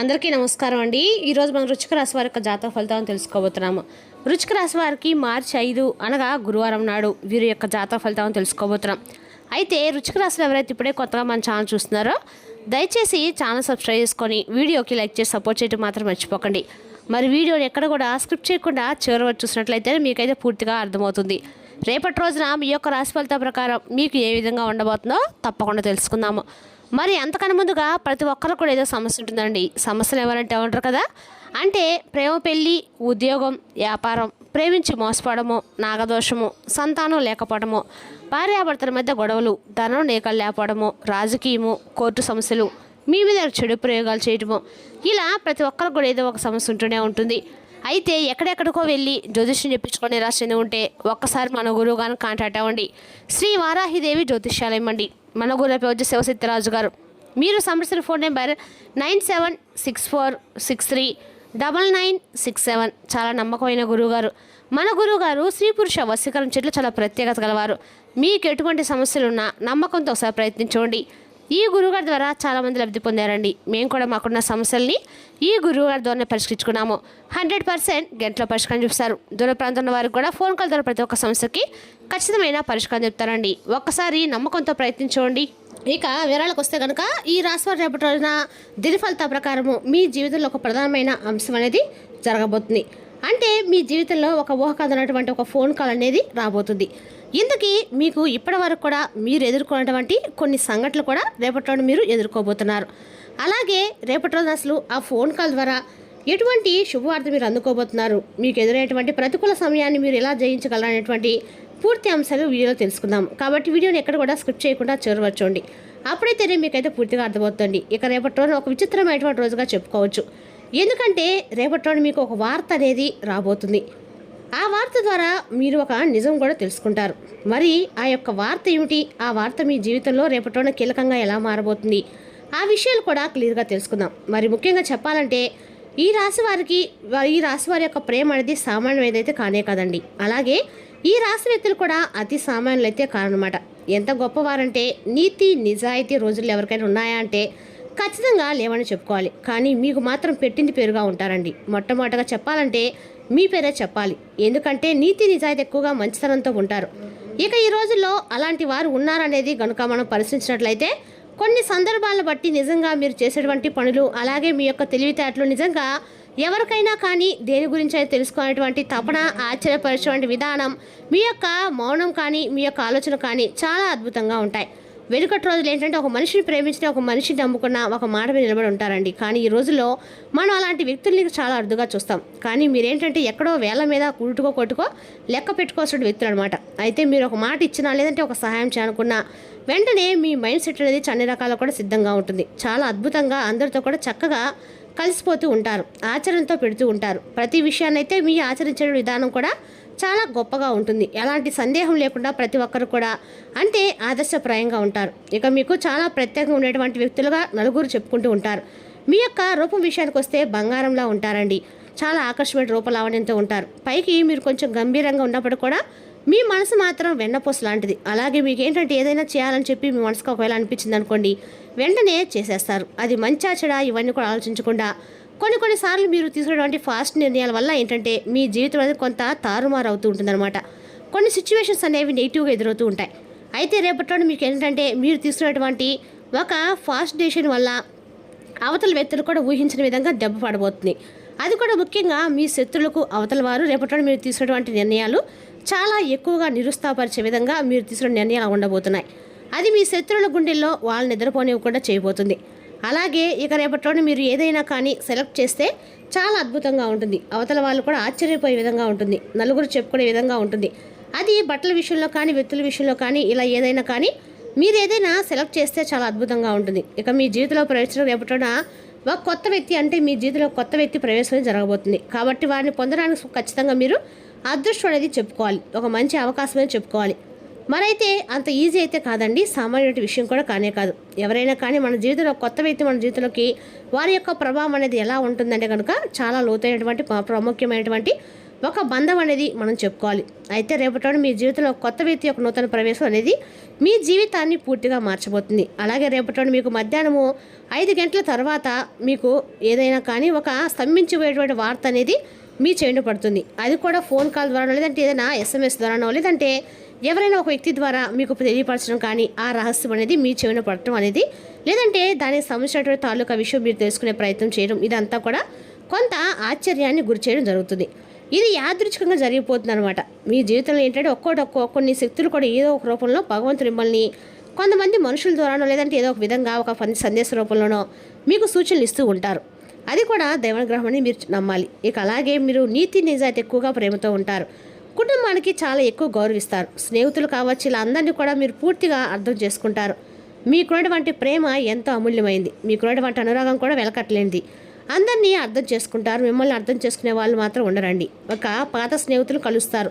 అందరికీ నమస్కారం అండి. ఈరోజు మనం వృశ్చిక రాశి వారి యొక్క జాతక ఫలితాలను తెలుసుకోబోతున్నాము. వృశ్చిక రాశి వారికి మార్చి 5 అనగా గురువారం నాడు వీరి యొక్క జాతక ఫలితాలను తెలుసుకోబోతున్నాం. అయితే వృశ్చిక రాశిలో ఎవరైతే ఇప్పుడే కొత్తగా మన ఛానల్ చూస్తున్నారో దయచేసి ఛానల్ సబ్స్క్రైబ్ చేసుకొని వీడియోకి లైక్ చేసి సపోర్ట్ చేయడం మాత్రం మర్చిపోకండి. మరి వీడియోని ఎక్కడ కూడా స్క్రిప్ట్ చేయకుండా చివరి వరకు చూసినట్లయితే మీకైతే పూర్తిగా అర్థమవుతుంది. రేపటి రోజున మీ యొక్క రాశి ఫలితాల ప్రకారం మీకు ఏ విధంగా ఉండబోతుందో తప్పకుండా తెలుసుకుందాము. మరి అంతకన్నా ముందుగా ప్రతి ఒక్కరు కూడా ఏదో సమస్య ఉంటుందండి. సమస్యలు ఎవరంటే ఉంటారు కదా, అంటే ప్రేమ, పెళ్ళి, ఉద్యోగం, వ్యాపారం, ప్రేమించి మోసపోవడము, నాగదోషము, సంతానం లేకపోవడము, భార్యాభర్తల మధ్య గొడవలు, ధనం లేకలు లేకపోవడము, రాజకీయము, కోర్టు సమస్యలు, మీ మీద చెడు ప్రయోగాలు చేయడము, ఇలా ప్రతి ఒక్కరికి కూడా ఏదో ఒక సమస్య ఉంటూనే ఉంటుంది. అయితే ఎక్కడెక్కడికో వెళ్ళి జ్యోతిష్యం చెప్పించుకొని రాసి ఉంటే ఒక్కసారి మన గురువు గారిని కాంటాక్ట్ అవ్వండి. శ్రీ వారాహిదేవి జ్యోతిష్యాలయం అండి. మన గురువు వచ్చి శివసిద్ధిరాజు గారు. మీరు సంప్రదించిన ఫోన్ నెంబర్ 9764639967. చాలా నమ్మకమైన గురువుగారు. మన గురువుగారు స్త్రీ పురుష వశీకరణ చెట్లు చాలా ప్రత్యేకత గలవారు. మీకు ఎటువంటి సమస్యలున్నా నమ్మకంతో ఒకసారి ప్రయత్నించండి. ఈ గురువుగారి ద్వారా చాలామంది లబ్ధి పొందారండి. మేము కూడా మాకున్న సమస్యల్ని ఈ గురువుగారి ద్వారా పరిష్కరించుకున్నాము. 100% గంటలో పరిష్కారం చూపిస్తారు. దూర ప్రాంతంలో వారికి కూడా ఫోన్ కాల్ ద్వారా ప్రతి ఒక్క సమస్యకి ఖచ్చితమైన పరిష్కారం చెప్తారండి. ఒక్కసారి నమ్మకంతో ప్రయత్నించండి. ఇక వివరాలకు వస్తే కనుక ఈ రాశివారి రేపటి రోజున దిన ఫలితాల ప్రకారము మీ జీవితంలో ఒక ప్రధానమైన అంశం అనేది జరగబోతుంది. అంటే మీ జీవితంలో ఒక ఊహకందనటువంటి ఒక ఫోన్ కాల్ అనేది రాబోతుంది. ఇందుకీ మీకు ఇప్పటి వరకు కూడా మీరు ఎదుర్కొన్నటువంటి కొన్ని సంఘటనలు కూడా రేపటి రోజు మీరు ఎదుర్కోబోతున్నారు. అలాగే రేపటి రోజున అసలు ఆ ఫోన్ కాల్ ద్వారా ఎటువంటి శుభవార్త మీరు అందుకోబోతున్నారు, మీకు ఎదురైనటువంటి ప్రతికూల సమయాన్ని మీరు ఎలా జయించగలరనేటువంటి పూర్తి అంశాలు వీడియోలో తెలుసుకుందాం. కాబట్టి వీడియోని ఎక్కడ కూడా స్కిప్ చేయకుండా చేరవచ్చండి. అప్పుడైతేనే మీకైతే పూర్తిగా అర్థమవుతుంది. ఇక రేపటి రోజున ఒక విచిత్రమైనటువంటి రోజుగా చెప్పుకోవచ్చు. ఎందుకంటే రేపటి రోజు మీకు ఒక వార్త అనేది రాబోతుంది. ఆ వార్త ద్వారా మీరు ఒక నిజం కూడా తెలుసుకుంటారు. మరి ఆ యొక్క వార్త ఏమిటి, ఆ వార్త మీ జీవితంలో రేపటి రోజున కీలకంగా ఎలా మారబోతుంది, ఆ విషయాలు కూడా క్లియర్గా తెలుసుకుందాం. మరి ముఖ్యంగా చెప్పాలంటే ఈ రాశి వారి యొక్క ప్రేమ అనేది సామాన్యం ఏదైతే కానే కాదండి. అలాగే ఈ రాశి వ్యక్తులు కూడా అతి సామాన్యులు అయితే కారనమాట. ఎంత గొప్పవారంటే నీతి నిజాయితీ రోజులు ఎవరికైనా ఉన్నాయా అంటే ఖచ్చితంగా లేవని చెప్పుకోవాలి. కానీ మీకు మాత్రం పెట్టింది పేరుగా ఉంటారండి. మొట్టమొదటిగా చెప్పాలంటే మీ పేరే చెప్పాలి. ఎందుకంటే నీతి నిజాయితీ ఎక్కువగా మంచితనంతో ఉంటారు. ఇక ఈ రోజుల్లో అలాంటి వారు ఉన్నారనేది కనుక మనం పరిశీలించినట్లయితే కొన్ని సందర్భాలను బట్టి నిజంగా మీరు చేసేటువంటి పనులు, అలాగే మీ యొక్క తెలివితేటలు నిజంగా ఎవరికైనా కానీ దేని గురించి అయితే తెలుసుకునేటువంటి తపన, ఆశ్చర్యపరిచేటువంటి విధానం, మీ యొక్క మౌనం కానీ మీ యొక్క ఆలోచన కానీ చాలా అద్భుతంగా ఉంటాయి. వెనుకటి రోజులు ఏంటంటే ఒక మనిషిని ప్రేమించిన, ఒక మనిషిని నమ్ముకున్న, ఒక మాట మీద నిలబడి ఉంటారండి. కానీ ఈ రోజుల్లో మనం అలాంటి వ్యక్తుల్ని చాలా అరుదుగా చూస్తాం. కానీ మీరేంటంటే ఎక్కడో వేల మీద కొట్టుకో లెక్క పెట్టుకోవాల్సిన వ్యక్తులు అనమాట. అయితే మీరు ఒక మాట ఇచ్చినా, లేదంటే ఒక సహాయం చేయాలనుకున్నా వెంటనే మీ మైండ్ సెట్ అనేది అన్ని రకాల కూడా సిద్ధంగా ఉంటుంది. చాలా అద్భుతంగా అందరితో కూడా చక్కగా కలిసిపోతూ ఉంటారు. ఆచరణతో పెడుతూ ఉంటారు. ప్రతి విషయాన్ని అయితే మీ ఆచరించే విధానం కూడా చాలా గొప్పగా ఉంటుంది. ఎలాంటి సందేహం లేకుండా ప్రతి ఒక్కరు కూడా అంటే ఆదర్శప్రాయంగా ఉంటారు. ఇక మీకు చాలా ప్రత్యేకంగా ఉండేటువంటి వ్యక్తులుగా నలుగురు చెప్పుకుంటూ ఉంటారు. మీ యొక్క రూపం విషయానికి వస్తే బంగారంలా ఉంటారండి. చాలా ఆకర్షమైన రూపలావణ్యంతో ఉంటారు. పైకి మీరు కొంచెం గంభీరంగా ఉన్నప్పుడు కూడా మీ మనసు మాత్రం వెన్నపూస లాంటిది. అలాగే మీకు ఏంటంటే ఏదైనా చేయాలని చెప్పి మీ మనసుకు ఒకవేళ అనిపించింది అనుకోండి, వెంటనే చేసేస్తారు. అది మంచా చెడా ఇవన్నీ కూడా ఆలోచించకుండా కొన్నిసార్లు మీరు తీసుకునేటువంటి ఫాస్ట్ నిర్ణయాల వల్ల ఏంటంటే మీ జీవితం అనేది కొంత తారుమారు అవుతూ ఉంటుందన్నమాట. కొన్ని సిచ్యువేషన్స్ అనేవి నెగిటివ్గా ఎదురవుతూ ఉంటాయి. అయితే రేపటి మీకు ఏంటంటే మీరు తీసుకునేటువంటి ఒక ఫాస్ట్ డెసిషన్ వల్ల అవతల వ్యక్తులు కూడా ఊహించిన విధంగా దెబ్బ పడబోతుంది. అది కూడా ముఖ్యంగా మీ శత్రులకు అవతల వారు రేపటి మీరు తీసుకునేటువంటి నిర్ణయాలు చాలా ఎక్కువగా నిరుత్సాహపరిచే విధంగా మీరు తీసుకునే నిర్ణయాలు ఉండబోతున్నాయి. అది మీ శత్రువుల గుండెల్లో వాళ్ళని నిద్రపోనివ్వకుండా చేయబోతుంది. అలాగే ఇక రేపటి మీరు ఏదైనా కానీ సెలెక్ట్ చేస్తే చాలా అద్భుతంగా ఉంటుంది. అవతల వాళ్ళు కూడా ఆశ్చర్యపోయే విధంగా ఉంటుంది. నలుగురు చెప్పుకునే విధంగా ఉంటుంది. అది బట్టల విషయంలో కానీ, వ్యక్తుల విషయంలో కానీ, ఇలా ఏదైనా కానీ మీరు ఏదైనా సెలెక్ట్ చేస్తే చాలా అద్భుతంగా ఉంటుంది. ఇక మీ జీవితంలో ప్రవేశించిన రేపటిన ఒక కొత్త వ్యక్తి, అంటే మీ జీవితంలో కొత్త వ్యక్తి ప్రవేశం జరగబోతుంది. కాబట్టి వారిని పొందడానికి ఖచ్చితంగా మీరు అదృష్టం అనేది చెప్పుకోవాలి. ఒక మంచి అవకాశం అనేది చెప్పుకోవాలి. మరైతే అంత ఈజీ అయితే కాదండి. సామాన్యమైన విషయం కూడా కానే కాదు. ఎవరైనా కానీ మన జీవితంలో కొత్త వ్యక్తి మన జీవితంలోకి వారి యొక్క ప్రభావం అనేది ఎలా ఉంటుందంటే కనుక చాలా లోతైనటువంటి ప్రాముఖ్యమైనటువంటి ఒక బంధం అనేది మనం చెప్పుకోవాలి. అయితే రేపటి రోజున మీ జీవితంలో కొత్త వ్యక్తి యొక్క నూతన ప్రవేశం అనేది మీ జీవితాన్ని పూర్తిగా మార్చబోతుంది. అలాగే రేపటి రోజున మీకు మధ్యాహ్నము 5 గంటల తర్వాత మీకు ఏదైనా కానీ ఒక స్తంభించిపోయేటువంటి వార్త అనేది మీ చెవిన పడుతుంది. అది కూడా ఫోన్ కాల్ ద్వారానో, లేదంటే ఏదైనా SMS ద్వారానో, లేదంటే ఎవరైనా ఒక వ్యక్తి ద్వారా మీకు తెలియపరచడం కానీ ఆ రహస్యం అనేది మీ చెవిన పడటం అనేది, లేదంటే దానికి సంబంధించినటువంటి తాలూకా విషయం మీరు తెలుసుకునే ప్రయత్నం చేయడం, ఇదంతా కూడా కొంత ఆశ్చర్యాన్ని గురి చేయడం జరుగుతుంది. ఇది యాదృచ్ఛికంగా జరిగిపోతుంది అనమాట. మీ జీవితంలో ఏంటంటే కొన్ని శక్తులు కూడా ఏదో ఒక రూపంలో భగవంతుడు మిమ్మల్ని కొంతమంది మనుషుల ద్వారానో, లేదంటే ఏదో ఒక విధంగా ఒక సందేశ రూపంలోనో మీకు సూచనలు ఇస్తూ ఉంటారు. అది కూడా దైవానుగ్రహం అని మీరు నమ్మాలి. ఇక అలాగే మీరు నీతి నిజాయితీ ఎక్కువగా ప్రేమతో ఉంటారు. కుటుంబానికి చాలా ఎక్కువ గౌరవిస్తారు. స్నేహితులు కావచ్చు, ఇలా అందరినీ కూడా మీరు పూర్తిగా అర్థం చేసుకుంటారు. మీకున్నటువంటి ప్రేమ ఎంతో అమూల్యమైంది. మీకున్నటువంటి అనురాగం కూడా వెలకట్టలేనిది. అందరినీ అర్థం చేసుకుంటారు. మిమ్మల్ని అర్థం చేసుకునే వాళ్ళు మాత్రం ఉండరండి. ఒక పాత స్నేహితులు కలుస్తారు.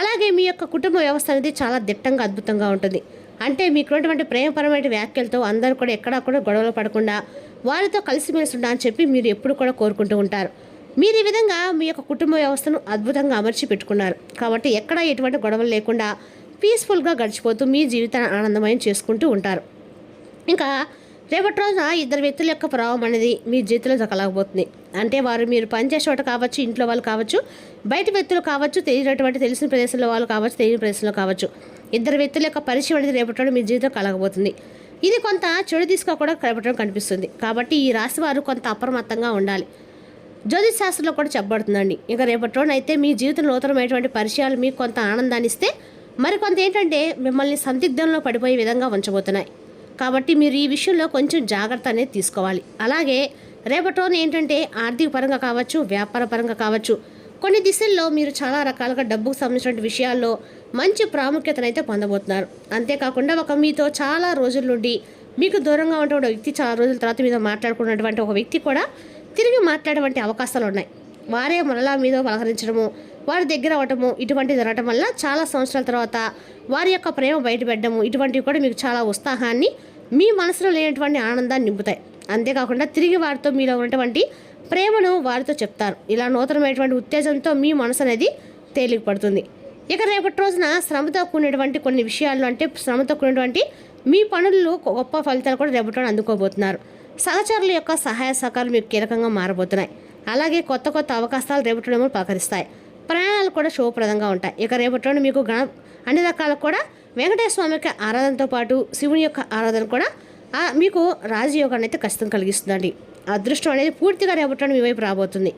అలాగే మీ యొక్క కుటుంబ వ్యవస్థ అనేది చాలా దిట్టంగా అద్భుతంగా ఉంటుంది. అంటే మీకున్నటువంటి ప్రేమపరమైన వ్యాఖ్యలతో అందరూ కూడా ఎక్కడా కూడా గొడవలు పడకుండా వారితో కలిసిమెలిసి ఉండా అని చెప్పి మీరు ఎప్పుడు కూడా కోరుకుంటూ ఉంటారు. మీరు ఈ విధంగా మీ యొక్క కుటుంబ వ్యవస్థను అద్భుతంగా అమర్చి పెట్టుకున్నారు. కాబట్టి ఎక్కడా ఎటువంటి గొడవలు లేకుండా పీస్ఫుల్గా గడిచిపోతూ మీ జీవితాన్ని ఆనందమయం చేసుకుంటూ ఉంటారు. ఇంకా రేపటి రోజున ఇద్దరు వ్యక్తుల యొక్క ప్రభావం అనేది మీ జీవితంలో దక్కలేకపోతుంది. అంటే వారు మీరు పనిచేసే చోట కావచ్చు, ఇంట్లో వాళ్ళు కావచ్చు, బయట వ్యక్తులు కావచ్చు, తెలిసిన ప్రదేశంలో వాళ్ళు కావచ్చు, తెలియని ప్రదేశంలో కావచ్చు, ఇద్దరు వ్యక్తుల యొక్క పరిచయం అనేది రేపటి రోజు మీ జీవితం కలగబోతుంది. ఇది కొంత చెడు తీసుగా కూడా రేపటి కనిపిస్తుంది. కాబట్టి ఈ రాశి వారు కొంత అప్రమత్తంగా ఉండాలి. జ్యోతిష్ శాస్త్రంలో కూడా చెప్పబడుతుందండి. ఇంకా రేపటి రోజున అయితే మీ జీవితంలో నూతనమైనటువంటి పరిచయాలు మీకు కొంత ఆనందాన్ని ఇస్తే, మరికొంత ఏంటంటే మిమ్మల్ని సందిగ్ధంలో పడిపోయే విధంగా ఉంచబోతున్నాయి. కాబట్టి మీరు ఈ విషయంలో కొంచెం జాగ్రత్త అనేది తీసుకోవాలి. అలాగే రేపటి రోజున ఏంటంటే ఆర్థిక పరంగా కావచ్చు, వ్యాపార పరంగా కావచ్చు, కొన్ని దిశల్లో మీరు చాలా రకాలుగా డబ్బుకు సంబంధించిన విషయాల్లో మంచి ప్రాముఖ్యతనైతే పొందబోతున్నారు. అంతేకాకుండా ఒక మీతో చాలా రోజుల నుండి మీకు దూరంగా ఉన్నటువంటి వ్యక్తి చాలా రోజుల తర్వాత మీతో మాట్లాడుకున్నటువంటి ఒక వ్యక్తి కూడా తిరిగి మాట్లాడేటువంటి అవకాశాలు ఉన్నాయి. వారే మరలా మీతో పలకరించడము, వారి దగ్గర అవ్వటము, ఇటువంటి జరగటం వల్ల చాలా సంవత్సరాల తర్వాత వారి యొక్క ప్రేమ బయటపెట్టడము, ఇటువంటివి కూడా మీకు చాలా ఉత్సాహాన్ని, మీ మనసులో లేనటువంటి ఆనందాన్ని నింపుతాయి. అంతేకాకుండా తిరిగి వారితో మీలో ఉన్నటువంటి ప్రేమను వారితో చెప్తారు. ఇలా నూతనమైనటువంటి ఉత్తేజంతో మీ మనసు అనేది తేలిక పడుతుంది. ఇక రేపటి రోజున శ్రమతో కూడినటువంటి కొన్ని విషయాల్లో, అంటే శ్రమతో కూడినటువంటి మీ పనుల్లో గొప్ప ఫలితాలు కూడా రేపటి రోజున అందుకోబోతున్నారు. సహచరుల యొక్క సహాయ సహకారాలు మీకు కీలకంగా మారబోతున్నాయి. అలాగే కొత్త అవకాశాలు రేపటి రోజున పలకరిస్తాయి. ప్రయాణాలు కూడా శుభప్రదంగా ఉంటాయి. ఇక రేపటి రోజున మీకు అన్ని రకాలకు కూడా వెంకటేశ్వర స్వామికి ఆరాధనతో పాటు శివుని యొక్క ఆరాధన కూడా మీకు రాజయోగాన్ని అయితే ఖచ్చితంగా కలిగిస్తుందండి. అదృష్టం అనేది పూర్తిగా రేపటి రోజున మీ వైపు రాబోతుంది.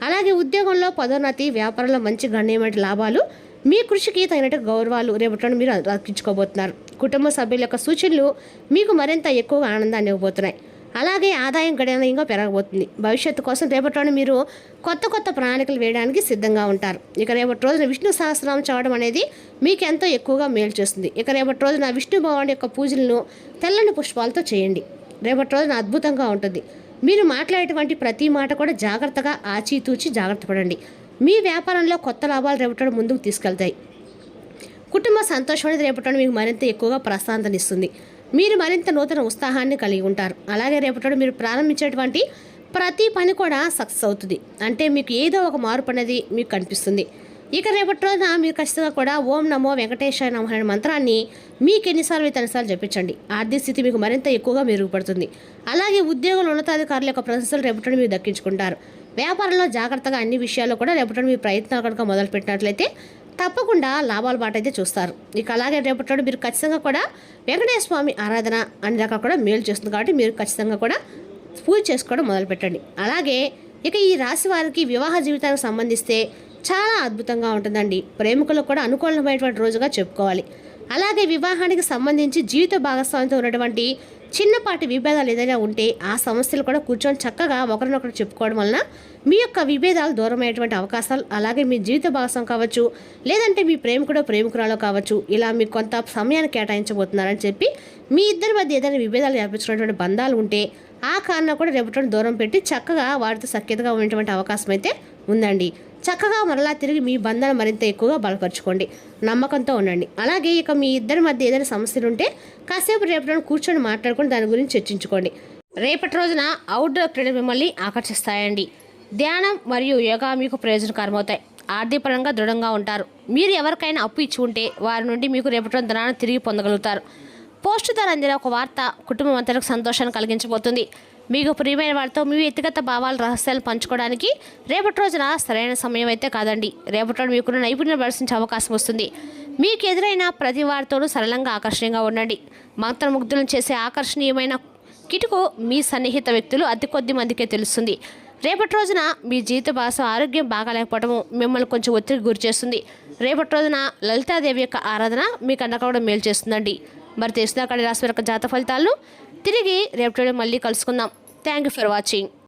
అలాగే ఉద్యోగంలో పదోన్నతి, వ్యాపారంలో మంచి గణనీయమైన లాభాలు, మీ కృషికి తగినట్టు గౌరవాలు రేపటి రోజున మీరు దక్కించుకోబోతున్నారు. కుటుంబ సభ్యుల యొక్క సూచనలు మీకు మరింత ఎక్కువగా ఆనందాన్ని ఇవ్వబోతున్నాయి. అలాగే ఆదాయం గణనీయంగా పెరగబోతుంది. భవిష్యత్తు కోసం రేపటి రోజున మీరు కొత్త ప్రణాళికలు వేయడానికి సిద్ధంగా ఉంటారు. ఇక రేపటి రోజున విష్ణు సహస్రనామం చదవడం అనేది మీకు ఎంతో ఎక్కువగా మేలు చేస్తుంది. ఇక రేపటి రోజున విష్ణు భగవానుడి యొక్క పూజలను తెల్లని పుష్పాలతో చేయండి. రేపటి రోజున అద్భుతంగా ఉంటుంది. మీరు మాట్లాడేటువంటి ప్రతి మాట కూడా జాగ్రత్తగా ఆచితూచి జాగ్రత్త పడండి. మీ వ్యాపారంలో కొత్త లాభాలు రేపటి రోజున ముందుకు తీసుకెళ్తాయి. కుటుంబ సంతోషం అనేది రేపటి రోజున మీకు మరింత ఎక్కువగా ప్రశాంతనిస్తుంది. మీరు మరింత నూతన ఉత్సాహాన్ని కలిగి ఉంటారు. అలాగే రేపటి మీరు ప్రారంభించేటువంటి ప్రతి పని కూడా సక్సెస్ అవుతుంది. అంటే మీకు ఏదో ఒక మార్పు అనేది మీకు కనిపిస్తుంది. ఇక రేపటి రోజున మీరు ఖచ్చితంగా కూడా ఓం నమో వెంకటేశాయ నమః అనే మంత్రాన్ని మీకు ఎన్నిసార్లు అయితే అన్నిసార్లు జపించండి. ఆర్థిక స్థితి మీకు మరింత ఎక్కువగా మెరుగుపడుతుంది. అలాగే ఉద్యోగుల ఉన్నతాధికారుల యొక్క ప్రశంసలు రేపటి మీరు దక్కించుకుంటారు. వ్యాపారంలో జాగ్రత్తగా అన్ని విషయాల్లో కూడా రేపటి మీ ప్రయత్నాలు కనుక మొదలుపెట్టినట్లయితే తప్పకుండా లాభాల బాట అయితే చూస్తారు. ఇక అలాగే రేపటి మీరు ఖచ్చితంగా కూడా వెంకటేశ్వర స్వామి ఆరాధన అన్ని రకాలు కూడా మేలు చేస్తుంది. కాబట్టి మీరు ఖచ్చితంగా కూడా పూజ చేసుకోవడం మొదలుపెట్టండి. అలాగే ఇక ఈ రాశి వారికి వివాహ జీవితానికి సంబంధిస్తే చాలా అద్భుతంగా ఉంటుందండి. ప్రేమికులకు కూడా అనుకూలమైనటువంటి రోజుగా చెప్పుకోవాలి. అలాగే వివాహానికి సంబంధించి జీవిత భాగస్వామితో ఉన్నటువంటి చిన్నపాటి విభేదాలు ఏదైనా ఉంటే ఆ సమస్యలు కూడా కూర్చొని చక్కగా ఒకరినొకరు చెప్పుకోవడం వలన మీ యొక్క విభేదాలు దూరమైనటువంటి అవకాశాలు, అలాగే మీ జీవిత భాగస్వామి కావచ్చు, లేదంటే మీ ప్రేమికురాలో కావచ్చు, ఇలా మీకు కొంత సమయాన్ని కేటాయించబోతున్నారని చెప్పి మీ ఇద్దరి మధ్య ఏదైనా విభేదాలు ఏర్పించుకున్నటువంటి బంధాలు ఉంటే ఆ కారణం కూడా రేపటి దూరం పెట్టి చక్కగా వారితో సఖ్యతగా ఉండేటువంటి అవకాశం అయితే ఉందండి. చక్కగా మరలా తిరిగి మీ బంధాలు మరింత ఎక్కువగా బలపరచుకోండి. నమ్మకంతో ఉండండి. అలాగే ఇక మీ ఇద్దరి మధ్య ఏదైనా సమస్యలు ఉంటే కాసేపు రేపటి కూర్చొని మాట్లాడుకొని దాని గురించి చర్చించుకోండి. రేపటి రోజున అవుట్డోర్ క్రీడలు మిమ్మల్ని ఆకర్షిస్తాయండి. ధ్యానం మరియు యోగా మీకు ప్రయోజనకరమవుతాయి. ఆర్థికపరంగా దృఢంగా ఉంటారు. మీరు ఎవరికైనా అప్పు ఇచ్చి ఉంటే వారి నుండి మీకు రేపటి రోజున ధనాన్ని తిరిగి పొందగలుగుతారు. పోస్టు ద్వారా అందిన ఒక వార్త కుటుంబం అంతరకు సంతోషాన్ని కలిగించబోతుంది. మీకు ప్రియమైన వారితో మీ వ్యక్తిగత భావాల రహస్యాలు పంచుకోవడానికి రేపటి రోజున సరైన సమయం అయితే కాదండి. రేపటి రోజు మీకున్న నైపుణ్యం ప్రదర్శించే అవకాశం వస్తుంది. మీకు ఎదురైన ప్రతి వారితోనూ సరళంగా ఆకర్షణీయంగా ఉండండి. మంత్రముగ్ధులను చేసే ఆకర్షణీయమైన కిటుకు మీ సన్నిహిత వ్యక్తులు అతి కొద్ది మందికే తెలుస్తుంది. రేపటి రోజున మీ జీవిత భాష ఆరోగ్యం బాగాలేకపోవడము మిమ్మల్ని కొంచెం ఒత్తిడికి గురి చేస్తుంది. రేపటి రోజున లలితాదేవి యొక్క ఆరాధన మీకు అందకపోవడం మేలు చేస్తుందండి. మరి తెలిసిన రాశి యొక్క జాతక ఫలితాలను తిరిగి రేపటి మళ్ళీ కలుసుకుందాం. Thank you for watching.